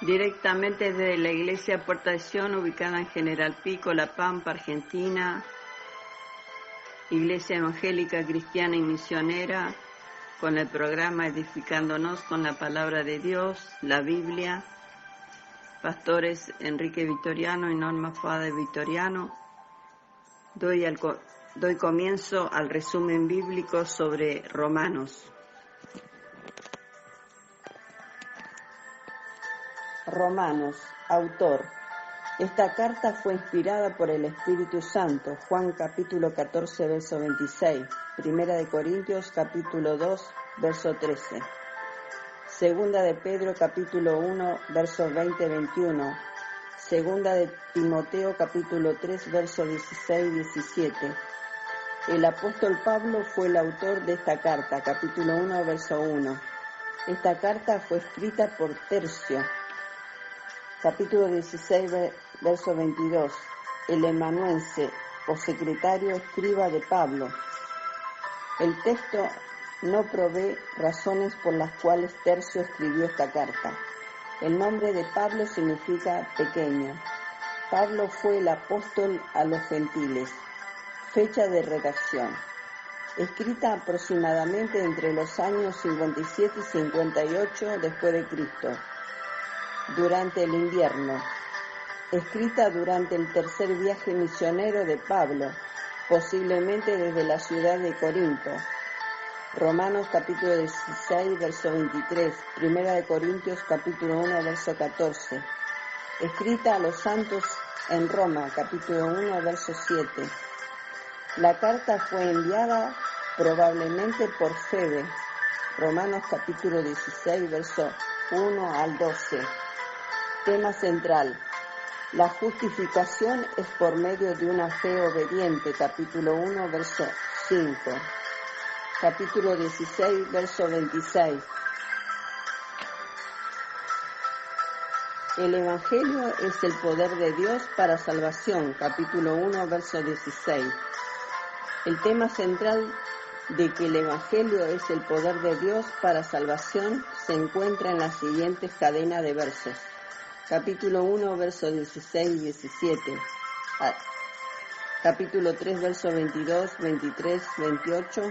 Directamente desde la Iglesia Puerta de Sion, ubicada en General Pico, La Pampa, Argentina, Iglesia Evangélica Cristiana y Misionera, con el programa Edificándonos con la Palabra de Dios, la Biblia, pastores Enrique Vitoriano y Norma Fade Vitoriano. Doy comienzo al resumen bíblico sobre Romanos. Romanos, autor. Esta carta fue inspirada por el Espíritu Santo, Juan capítulo 14, verso 26, Primera de Corintios capítulo 2, verso 13, Segunda de Pedro capítulo 1, versos 20-21, Segunda de Timoteo capítulo 3, verso 16-17. El apóstol Pablo fue el autor de esta carta, capítulo 1, verso 1. Esta carta fue escrita por Tercio, capítulo 16, verso 22, el amanuense o secretario escriba de Pablo. El texto no provee razones por las cuales Tercio escribió esta carta. El nombre de Pablo significa pequeño. Pablo fue el apóstol a los gentiles. Fecha de redacción. Escrita aproximadamente entre los años 57 y 58 después de Cristo. Durante el invierno, escrita durante el tercer viaje misionero de Pablo, posiblemente desde la ciudad de Corinto. Romanos capítulo 16, verso 23, Primera de Corintios capítulo 1, verso 14. Escrita a los santos en Roma, capítulo 1, verso 7. La carta fue enviada probablemente por Febe, Romanos capítulo 16, verso 1 al 12. Tema central. La justificación es por medio de una fe obediente, capítulo 1, verso 5. Capítulo 16, verso 26. El Evangelio es el poder de Dios para salvación, capítulo 1, verso 16. El tema central de que el Evangelio es el poder de Dios para salvación se encuentra en la siguiente cadena de versos. Capítulo 1, versos 16 y 17. Capítulo 3, versos 22, 23, 28.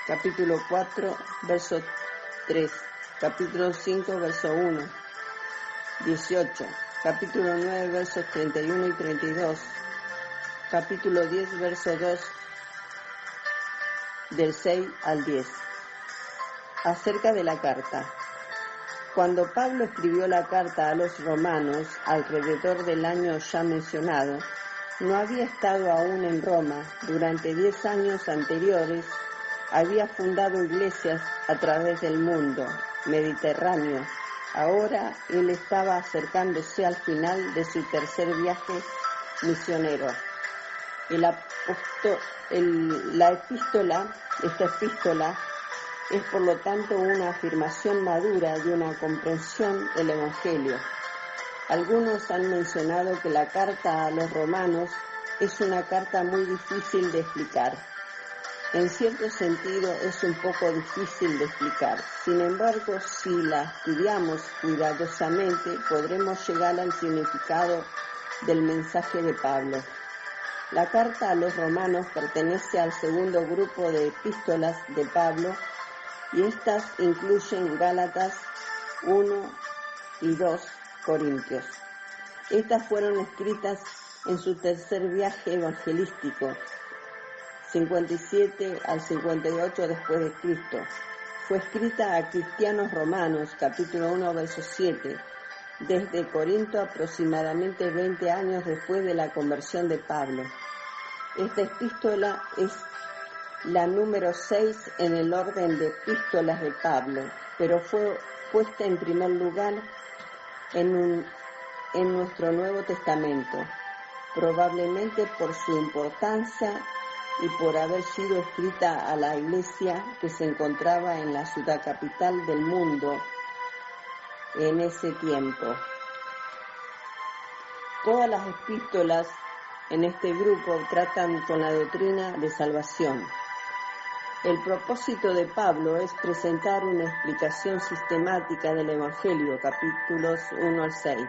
Capítulo 4, verso 3. Capítulo 5, verso 1, 18. Capítulo 9, versos 31 y 32. Capítulo 10, verso 2, del 6 al 10. Acerca de la carta. Cuando Pablo escribió la carta a los romanos, alrededor del año ya mencionado, no había estado aún en Roma. Durante 10 años anteriores, había fundado iglesias a través del mundo mediterráneo. Ahora él estaba acercándose al final de su tercer viaje misionero. Esta epístola es por lo tanto una afirmación madura de una comprensión del Evangelio. Algunos han mencionado que la carta a los romanos es una carta muy difícil de explicar. En cierto sentido es un poco difícil de explicar. Sin embargo, si la estudiamos cuidadosamente, podremos llegar al significado del mensaje de Pablo. La carta a los romanos pertenece al segundo grupo de epístolas de Pablo, y estas incluyen Gálatas 1 y 2 Corintios. Estas fueron escritas en su tercer viaje evangelístico, 57 al 58 después de Cristo. Fue escrita a cristianos romanos, capítulo 1, verso 7, desde Corinto aproximadamente 20 años después de la conversión de Pablo. Esta epístola es la número 6 en el orden de epístolas de Pablo, pero fue puesta en primer lugar en nuestro Nuevo Testamento, probablemente por su importancia y por haber sido escrita a la iglesia que se encontraba en la ciudad capital del mundo en ese tiempo. Todas las epístolas en este grupo tratan con la doctrina de salvación. El propósito de Pablo es presentar una explicación sistemática del Evangelio, capítulos 1 al 6,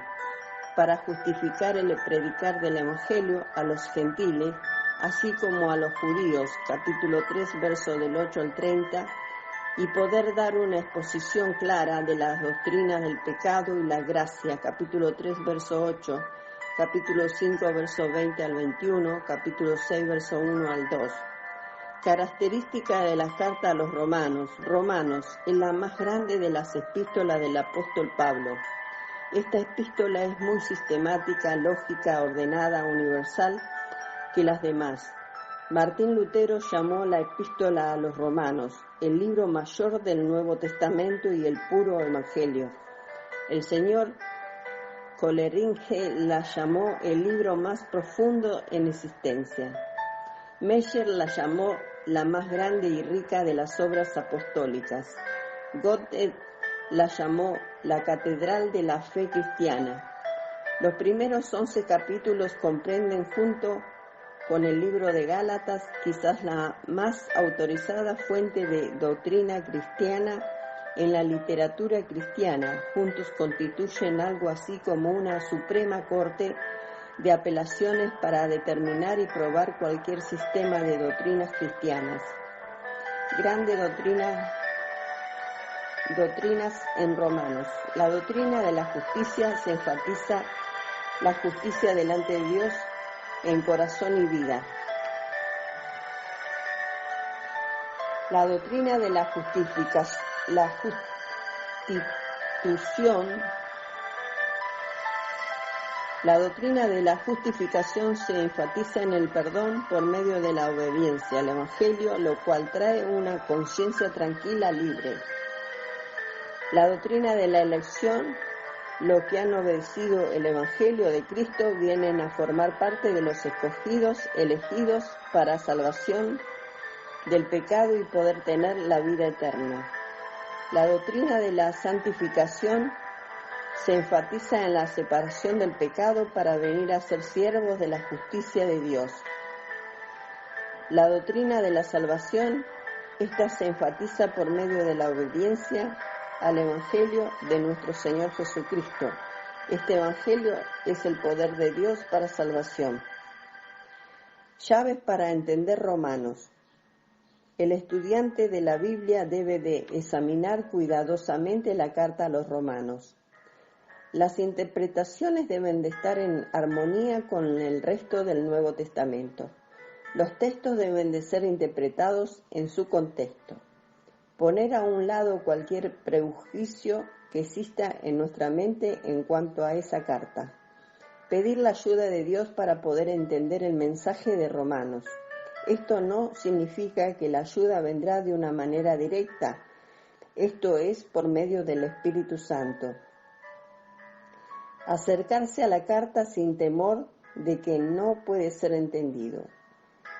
para justificar el predicar del Evangelio a los gentiles, así como a los judíos, capítulo 3, verso del 8 al 30, y poder dar una exposición clara de las doctrinas del pecado y la gracia, capítulo 3, verso 8, capítulo 5, verso 20 al 21, capítulo 6, verso 1 al 2. Característica de la carta a los romanos. Romanos es la más grande de las epístolas del apóstol Pablo. Esta epístola es muy sistemática, lógica, ordenada, universal que las demás. Martín Lutero llamó la epístola a los romanos el libro mayor del Nuevo Testamento y el puro Evangelio. El señor Coleridge la llamó el libro más profundo en existencia. Meyer la llamó la más grande y rica de las obras apostólicas. Goethe la llamó la catedral de la fe cristiana. Los primeros 11 capítulos comprenden, junto con el libro de Gálatas, quizás la más autorizada fuente de doctrina cristiana en la literatura cristiana. Juntos constituyen algo así como una suprema corte de apelaciones para determinar y probar cualquier sistema de doctrinas cristianas. Grandes doctrinas en Romanos. La doctrina de la justicia se enfatiza la justicia delante de Dios en corazón y vida. La doctrina de la justificación, la justificación. La doctrina de la justificación se enfatiza en el perdón por medio de la obediencia al Evangelio, lo cual trae una conciencia tranquila, libre. La doctrina de la elección, los que han obedecido el Evangelio de Cristo vienen a formar parte de los escogidos, elegidos para salvación del pecado y poder tener la vida eterna. La doctrina de la santificación se enfatiza en la separación del pecado para venir a ser siervos de la justicia de Dios. La doctrina de la salvación, esta se enfatiza por medio de la obediencia al Evangelio de nuestro Señor Jesucristo. Este Evangelio es el poder de Dios para salvación. Llaves para entender Romanos. El estudiante de la Biblia debe de examinar cuidadosamente la carta a los romanos. Las interpretaciones deben de estar en armonía con el resto del Nuevo Testamento. Los textos deben de ser interpretados en su contexto. Poner a un lado cualquier prejuicio que exista en nuestra mente en cuanto a esa carta. Pedir la ayuda de Dios para poder entender el mensaje de Romanos. Esto no significa que la ayuda vendrá de una manera directa. Esto es por medio del Espíritu Santo. Acercarse a la carta sin temor de que no puede ser entendido.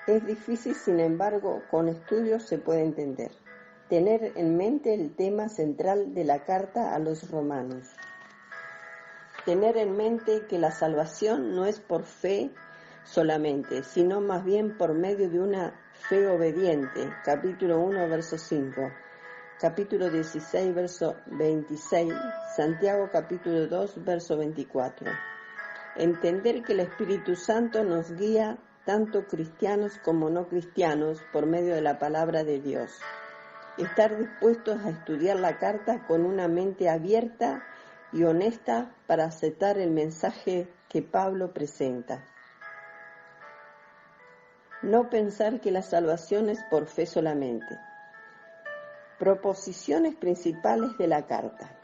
Es difícil, sin embargo, con estudios se puede entender. Tener en mente el tema central de la carta a los romanos. Tener en mente que la salvación no es por fe solamente, sino más bien por medio de una fe obediente. Capítulo 1, verso 5. Capítulo 16, verso 26, Santiago capítulo 2, verso 24. Entender que el Espíritu Santo nos guía tanto cristianos como no cristianos por medio de la palabra de Dios. Estar dispuestos a estudiar la carta con una mente abierta y honesta para aceptar el mensaje que Pablo presenta. No pensar que la salvación es por fe solamente. Proposiciones principales de la carta.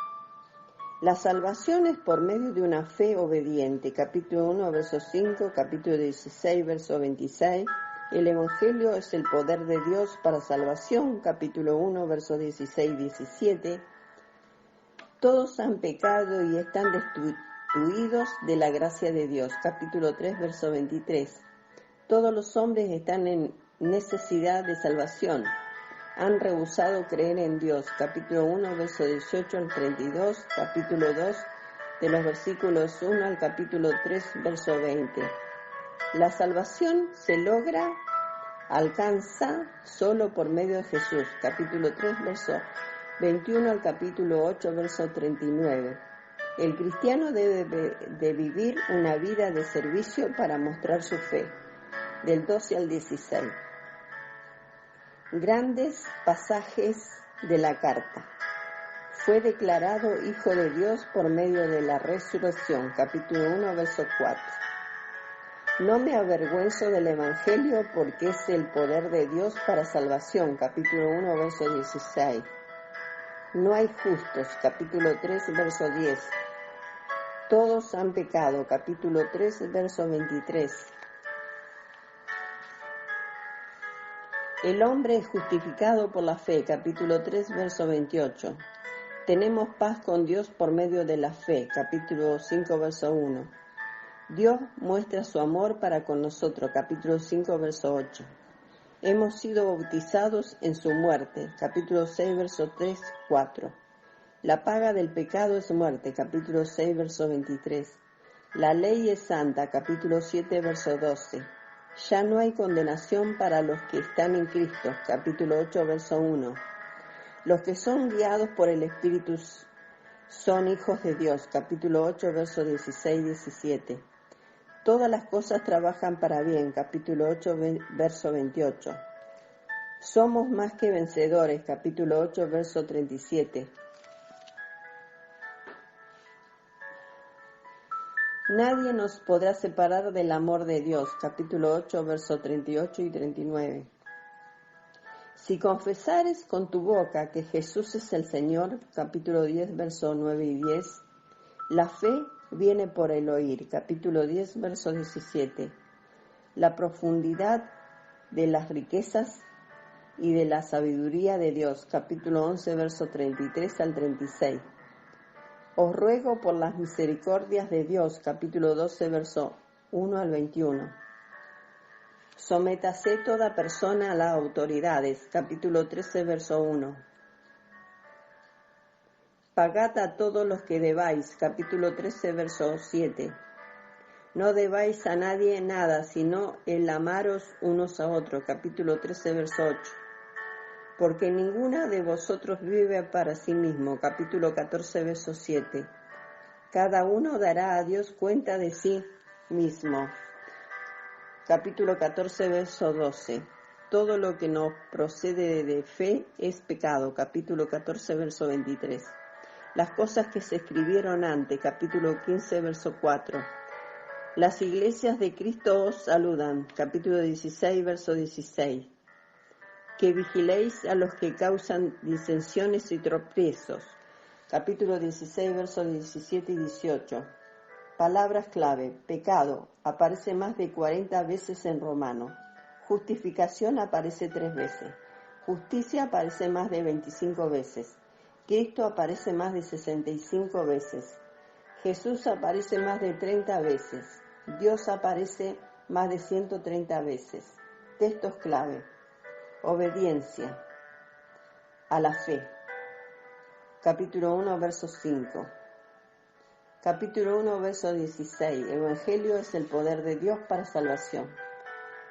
La salvación es por medio de una fe obediente. Capítulo 1, verso 5, capítulo 16, verso 26. El Evangelio es el poder de Dios para salvación. Capítulo 1, verso 16 y 17. Todos han pecado y están destituidos de la gracia de Dios. Capítulo 3, verso 23. Todos los hombres están en necesidad de salvación. Han rehusado creer en Dios. Capítulo 1, verso 18 al 32, capítulo 2, de los versículos 1 al capítulo 3, verso 20. La salvación se logra alcanza solo por medio de Jesús. Capítulo 3, verso 21 al capítulo 8, verso 39. El cristiano debe de vivir una vida de servicio para mostrar su fe. Del 12 al 16. Grandes pasajes de la carta. Fue declarado Hijo de Dios por medio de la resurrección. Capítulo 1, verso 4. No me avergüenzo del Evangelio porque es el poder de Dios para salvación. Capítulo 1, verso 16. No hay justos. Capítulo 3, verso 10. Todos han pecado. Capítulo 3, verso 23. El hombre es justificado por la fe. Capítulo 3, verso 28. Tenemos paz con Dios por medio de la fe. Capítulo 5, verso 1. Dios muestra su amor para con nosotros. Capítulo 5, verso 8. Hemos sido bautizados en su muerte. Capítulo 6, verso 3, 4. La paga del pecado es muerte. Capítulo 6, verso 23. La ley es santa. Capítulo 7, verso 12. Ya no hay condenación para los que están en Cristo. Capítulo 8, verso 1. Los que son guiados por el Espíritu son hijos de Dios. Capítulo 8, verso 16 y 17. Todas las cosas trabajan para bien. Capítulo 8, verso 28. Somos más que vencedores. Capítulo 8, verso 37. Nadie nos podrá separar del amor de Dios. Capítulo 8, verso 38 y 39. Si confesares con tu boca que Jesús es el Señor, capítulo 10, verso 9 y 10, la fe viene por el oír, capítulo 10, verso 17. La profundidad de las riquezas y de la sabiduría de Dios, capítulo 11, verso 33 al 36. Os ruego por las misericordias de Dios, capítulo 12, verso 1 al 21. Sométase toda persona a las autoridades, capítulo 13, verso 1. Pagad a todos los que debáis, capítulo 13, verso 7. No debáis a nadie nada, sino el amaros unos a otros, capítulo 13, verso 8. Porque ninguna de vosotros vive para sí mismo, capítulo 14, verso 7. Cada uno dará a Dios cuenta de sí mismo. Capítulo 14, verso 12. Todo lo que no procede de fe es pecado. Capítulo 14, verso 23. Las cosas que se escribieron antes. Capítulo 15, verso 4. Las iglesias de Cristo os saludan. Capítulo 16, verso 16. Que vigiléis a los que causan disensiones y tropiezos. Capítulo 16, versos 17 y 18. Palabras clave. Pecado aparece más de 40 veces en Romano. Justificación aparece 3 veces. Justicia aparece más de 25 veces. Cristo aparece más de 65 veces. Jesús aparece más de 30 veces. Dios aparece más de 130 veces. Textos clave. Obediencia a la fe. Capítulo 1, verso 5. Capítulo 1, verso 16. Evangelio es el poder de Dios para salvación.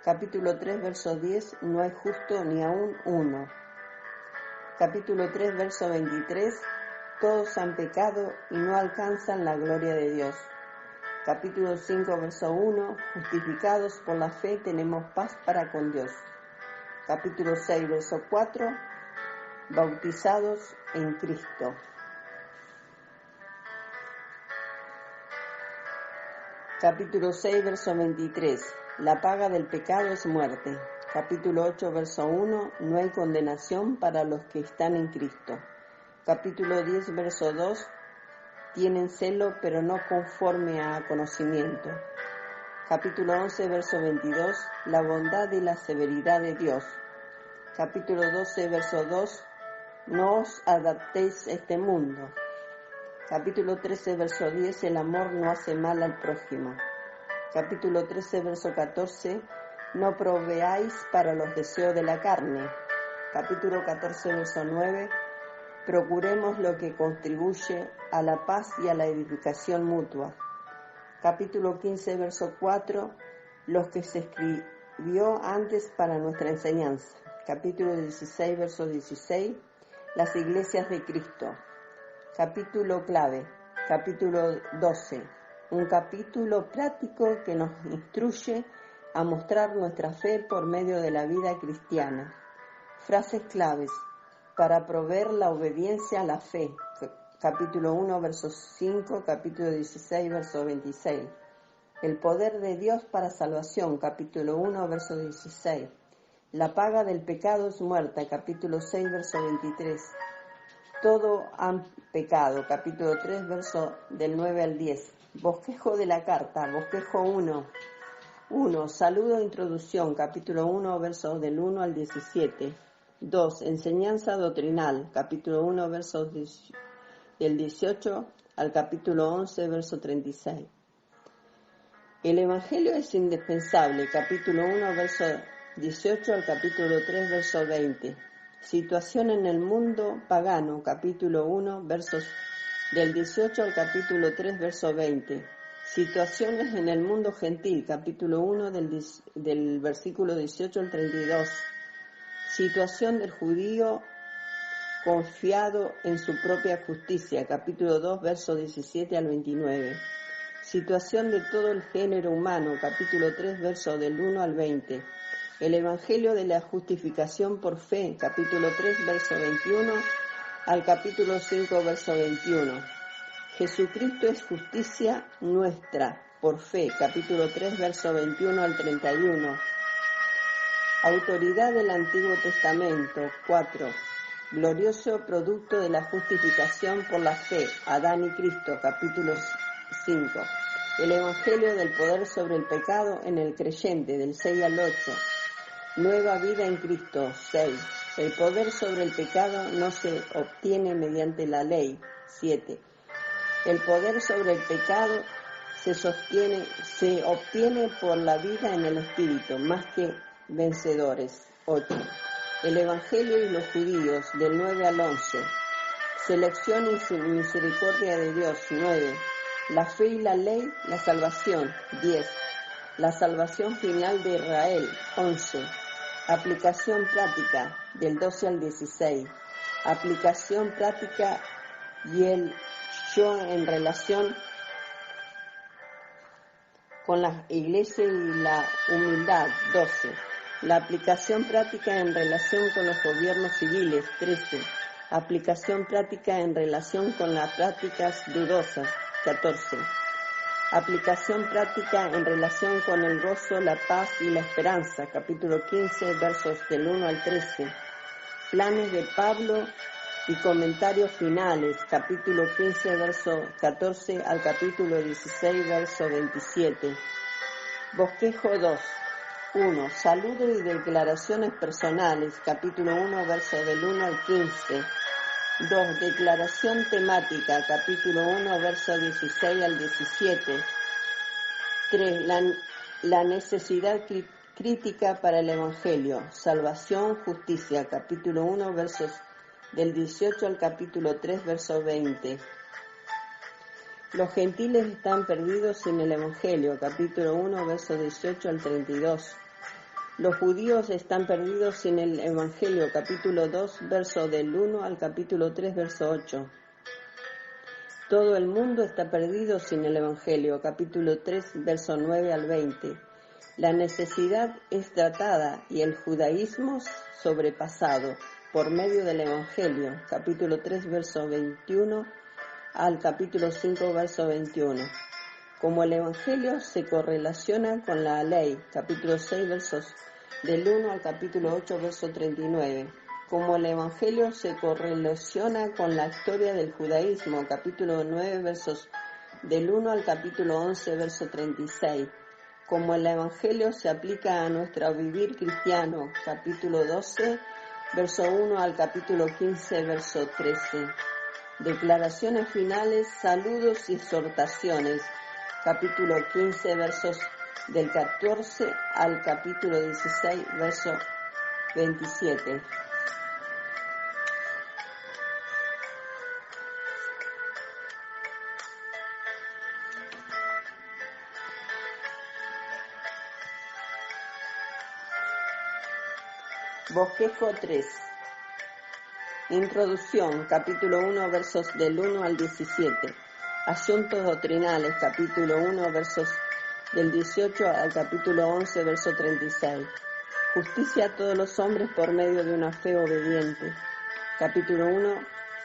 Capítulo 3, verso 10. No hay justo ni aún uno. Capítulo 3, verso 23. Todos han pecado y no alcanzan la gloria de Dios. Capítulo 5, verso 1. Justificados por la fe tenemos paz para con Dios. Capítulo 6, verso 4. Bautizados en Cristo. Capítulo 6, verso 23. La paga del pecado es muerte. Capítulo 8, verso 1. No hay condenación para los que están en Cristo. Capítulo 10, verso 2. Tienen celo, pero no conforme a conocimiento. Capítulo 11, verso 22. La bondad y la severidad de Dios. Capítulo 12, verso 2. No os adaptéis a este mundo. Capítulo 13, verso 10. El amor no hace mal al prójimo. Capítulo 13, verso 14. No proveáis para los deseos de la carne. Capítulo 14, verso 9. Procuremos lo que contribuye a la paz y a la edificación mutua. Capítulo 15, verso 4. Los que se vio antes para nuestra enseñanza. Capítulo 16, verso 16, las iglesias de Cristo. Capítulo clave, capítulo 12, un capítulo práctico que nos instruye a mostrar nuestra fe por medio de la vida cristiana. Frases claves para proveer la obediencia a la fe. Capítulo 1, verso 5, capítulo 16, verso 26. El poder de Dios para salvación, capítulo 1, verso 16. La paga del pecado es muerta, capítulo 6, verso 23. Todo han pecado, capítulo 3, verso del 9 al 10. Bosquejo de la carta, bosquejo 1. Saludo e introducción, capítulo 1, versos del 1 al 17. 2. Enseñanza doctrinal, capítulo 1, versos del 18 al capítulo 11, verso 36. El Evangelio es indispensable, capítulo 1, verso 18 al capítulo 3, verso 20. Situación en el mundo pagano, capítulo 1, versos del 18 al capítulo 3, verso 20. Situaciones en el mundo gentil, capítulo 1, del versículo 18 al 32. Situación del judío confiado en su propia justicia, capítulo 2, verso 17 al 29. Situación de todo el género humano, capítulo 3, verso del 1 al 20. El Evangelio de la justificación por fe, capítulo 3, verso 21 al capítulo 5, verso 21. Jesucristo es justicia nuestra por fe, capítulo 3, verso 21 al 31. Autoridad del Antiguo Testamento, 4. Glorioso producto de la justificación por la fe, Adán y Cristo, capítulo 5. El Evangelio del poder sobre el pecado en el creyente, del 6 al 8. Nueva vida en Cristo, 6. El poder sobre el pecado no se obtiene mediante la ley, 7. El poder sobre el pecado se obtiene por la vida en el Espíritu, más que vencedores, 8. El Evangelio y los judíos, del 9 al 11. Selección y misericordia de Dios, 9. La fe y la ley, la salvación, 10. La salvación final de Israel, 11. Aplicación práctica, del 12 al 16. Aplicación práctica y el yo en relación con la iglesia y la humildad, 12. La aplicación práctica en relación con los gobiernos civiles, 13. Aplicación práctica en relación con las prácticas dudosas, 14. Aplicación práctica en relación con el gozo, la paz y la esperanza, capítulo 15, versos del 1 al 13. Planes de Pablo y comentarios finales, capítulo 15, verso 14 al capítulo 16, verso 27. Bosquejo 2. 1. Saludo y declaraciones personales, capítulo 1, verso del 1 al 15. 2. Declaración temática, capítulo 1, verso 16 al 17. 3. La necesidad crítica para el Evangelio, salvación, justicia, capítulo 1, versos del 18 al capítulo 3, verso 20. Los gentiles están perdidos sin el Evangelio, capítulo 1, verso 18 al 32. Los judíos están perdidos sin el Evangelio, capítulo 2, verso del 1 al capítulo 3, verso 8. Todo el mundo está perdido sin el Evangelio, capítulo 3, verso 9 al 20. La necesidad es tratada y el judaísmo sobrepasado por medio del Evangelio, capítulo 3, verso 21 al capítulo 5, verso 21. Como el Evangelio se correlaciona con la ley, capítulo 6, versos del 1 al capítulo 8, verso 39. Como el Evangelio se correlaciona con la historia del judaísmo, capítulo 9, versos del 1 al capítulo 11, verso 36. Como el Evangelio se aplica a nuestro vivir cristiano, capítulo 12, verso 1 al capítulo 15, verso 13. Declaraciones finales, saludos y exhortaciones, capítulo 15, versos del 14 al capítulo 16, verso 27. Bosquejo 3. Introducción, capítulo 1, versos del 1 al 17. Asuntos doctrinales, capítulo 1, versos del 18 al capítulo 11, verso 36. Justicia a todos los hombres por medio de una fe obediente. Capítulo 1,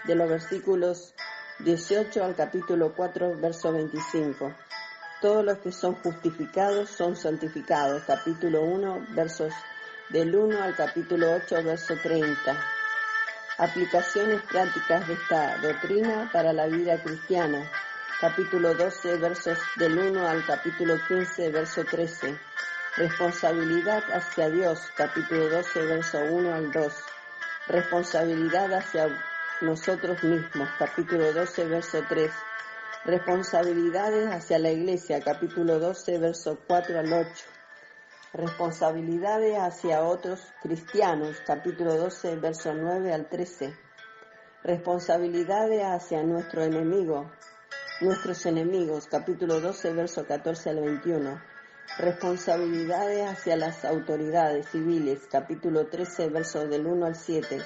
de los versículos 18 al capítulo 4, verso 25. Todos los que son justificados son santificados. Capítulo 1, versos del 1 al capítulo 8, verso 30. Aplicaciones prácticas de esta doctrina para la vida cristiana. Capítulo 12, versos del 1 al capítulo 15, verso 13. Responsabilidad hacia Dios. Capítulo 12, verso 1 al 2. Responsabilidad hacia nosotros mismos. Capítulo 12, verso 3. Responsabilidades hacia la Iglesia. Capítulo 12, verso 4 al 8. Responsabilidades hacia otros cristianos, capítulo 12, verso 9 al 13. Responsabilidades hacia nuestros enemigos, capítulo 12, verso 14 al 21. Responsabilidades hacia las autoridades civiles, capítulo 13, verso del 1 al 7.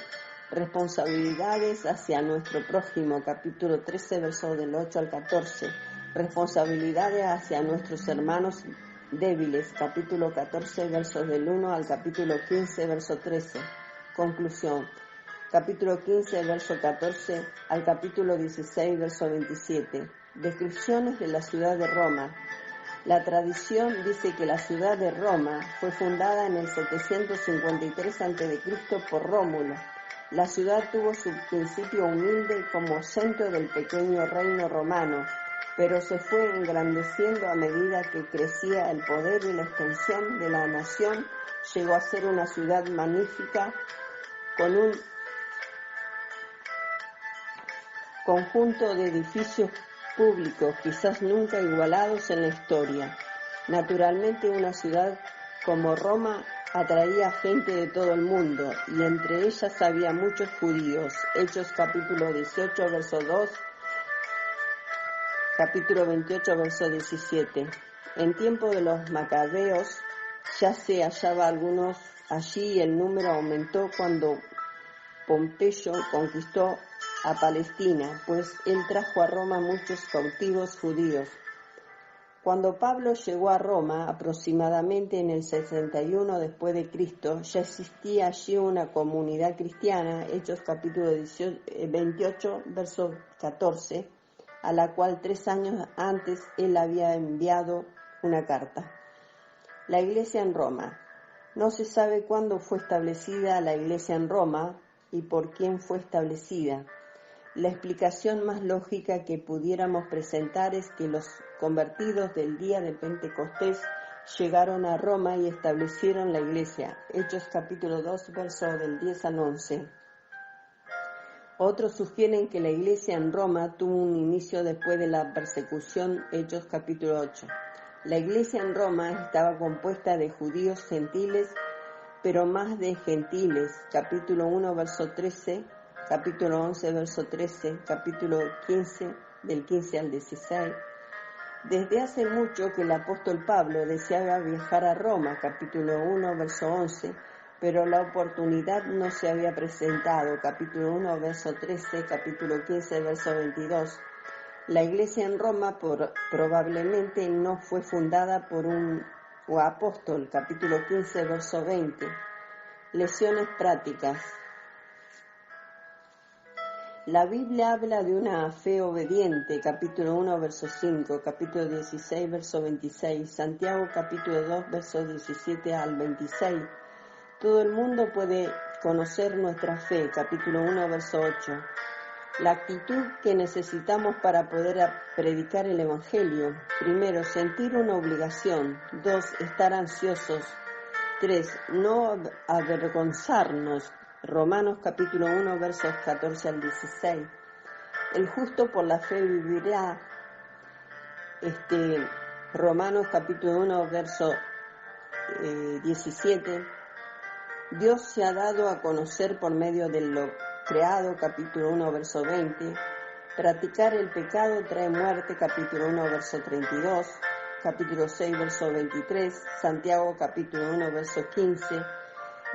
Responsabilidades hacia nuestro prójimo, capítulo 13, verso del 8 al 14. Responsabilidades hacia nuestros hermanos débiles, capítulo 14, versos del 1 al capítulo 15, verso 13. Conclusión, capítulo 15, verso 14 al capítulo 16, verso 27. Descripciones de la ciudad de Roma. La tradición dice que la ciudad de Roma fue fundada en el 753 a.C. por Rómulo. La ciudad tuvo su principio humilde como centro del pequeño reino romano, pero se fue engrandeciendo a medida que crecía el poder y la extensión de la nación. Llegó a ser una ciudad magnífica con un conjunto de edificios públicos quizás nunca igualados en la historia. Naturalmente, una ciudad como Roma atraía gente de todo el mundo, y entre ellas había muchos judíos. Hechos capítulo 18, verso 2, capítulo 28, verso 17. En tiempo de los macabeos ya se hallaba algunos allí, y el número aumentó cuando Pompeyo conquistó a Palestina, pues él trajo a Roma muchos cautivos judíos. Cuando Pablo llegó a Roma, aproximadamente en el 61 después de Cristo, ya existía allí una comunidad cristiana, Hechos capítulo 28, verso 14, a la cual 3 años antes él había enviado una carta. La Iglesia en Roma. No se sabe cuándo fue establecida la Iglesia en Roma y por quién fue establecida. La explicación más lógica que pudiéramos presentar es que los convertidos del día de Pentecostés llegaron a Roma y establecieron la Iglesia. Hechos capítulo 2, verso del 10 al 11. Otros sugieren que la Iglesia en Roma tuvo un inicio después de la persecución. Hechos capítulo 8. La Iglesia en Roma estaba compuesta de judíos gentiles, pero más de gentiles. Capítulo 1, verso 13. Capítulo 11, verso 13, capítulo 15, del 15 al 16. Desde hace mucho que el apóstol Pablo deseaba viajar a Roma, capítulo 1, verso 11, pero la oportunidad no se había presentado, capítulo 1, verso 13, capítulo 15, verso 22. La iglesia en Roma probablemente no fue fundada por un apóstol, capítulo 15, verso 20. Lecciones prácticas. La Biblia habla de una fe obediente, capítulo 1, verso 5, capítulo 16, verso 26, Santiago, capítulo 2, verso 17 al 26. Todo el mundo puede conocer nuestra fe, capítulo 1, verso 8. La actitud que necesitamos para poder predicar el Evangelio. Primero, sentir una obligación. 2, estar ansiosos. 3, no avergonzarnos. Romanos capítulo 1, versos 14 al 16. El justo por la fe vivirá. Romanos capítulo 1, verso 17. Dios se ha dado a conocer por medio de lo creado, capítulo 1, verso 20. Practicar el pecado trae muerte, capítulo 1, verso 32. Capítulo 6, verso 23. Santiago capítulo 1, verso 15.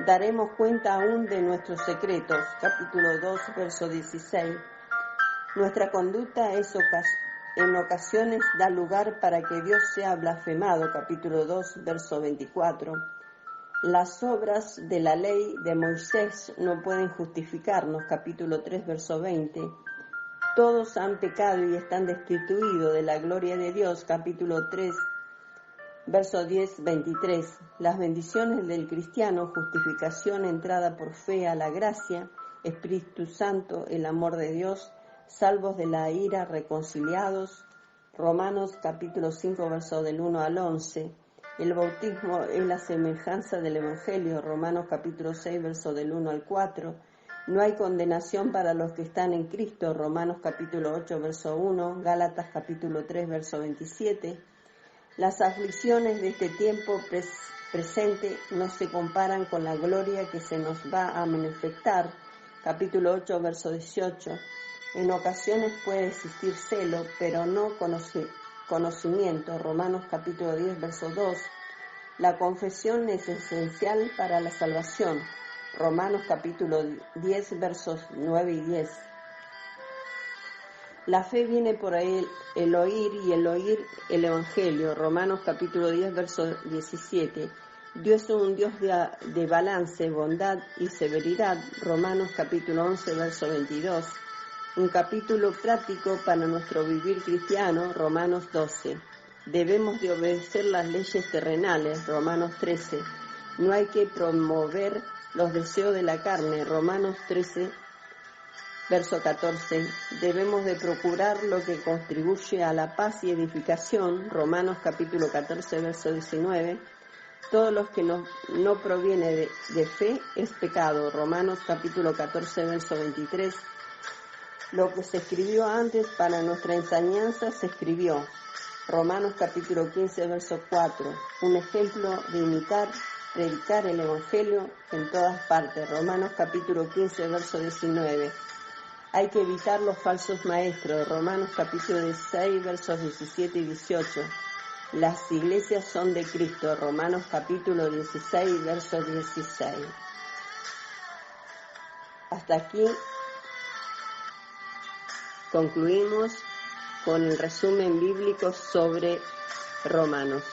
Daremos cuenta aún de nuestros secretos. Capítulo 2, verso 16. Nuestra conducta en ocasiones da lugar para que Dios sea blasfemado. Capítulo 2, verso 24. Las obras de la ley de Moisés no pueden justificarnos. Capítulo 3, verso 20. Todos han pecado y están destituidos de la gloria de Dios. Capítulo 3, verso 10, 23. Las bendiciones del cristiano: justificación, entrada por fe a la gracia, Espíritu Santo, el amor de Dios, salvos de la ira, reconciliados. Romanos capítulo 5, verso del 1 al 11. El bautismo es la semejanza del Evangelio. Romanos capítulo 6, verso del 1 al 4. No hay condenación para los que están en Cristo. Romanos capítulo 8, verso 1. Gálatas capítulo 3, verso 27. Las aflicciones de este tiempo presente no se comparan con la gloria que se nos va a manifestar. Capítulo 8, verso 18. En ocasiones puede existir celo, pero no conocimiento. Romanos capítulo 10, verso 2. La confesión es esencial para la salvación. Romanos capítulo 10, versos 9 y 10. La fe viene por el oír y el oír el Evangelio. Romanos capítulo 10, verso 17. Dios es un Dios de balance, bondad y severidad. Romanos capítulo 11, verso 22. Un capítulo práctico para nuestro vivir cristiano. Romanos 12. Debemos de obedecer las leyes terrenales. Romanos 13. No hay que promover los deseos de la carne. Romanos 13, verso 14. Debemos de procurar lo que contribuye a la paz y edificación. Romanos capítulo 14, verso 19. Todo lo que no proviene de fe es pecado. Romanos capítulo 14, verso 23. Lo que se escribió antes para nuestra enseñanza se escribió. Romanos capítulo 15, verso 4. Un ejemplo de predicar el Evangelio en todas partes. Romanos capítulo 15, verso 19. Hay que evitar los falsos maestros. Romanos capítulo 16, versos 17 y 18. Las iglesias son de Cristo. Romanos capítulo 16, verso 16. Hasta aquí concluimos con el resumen bíblico sobre Romanos.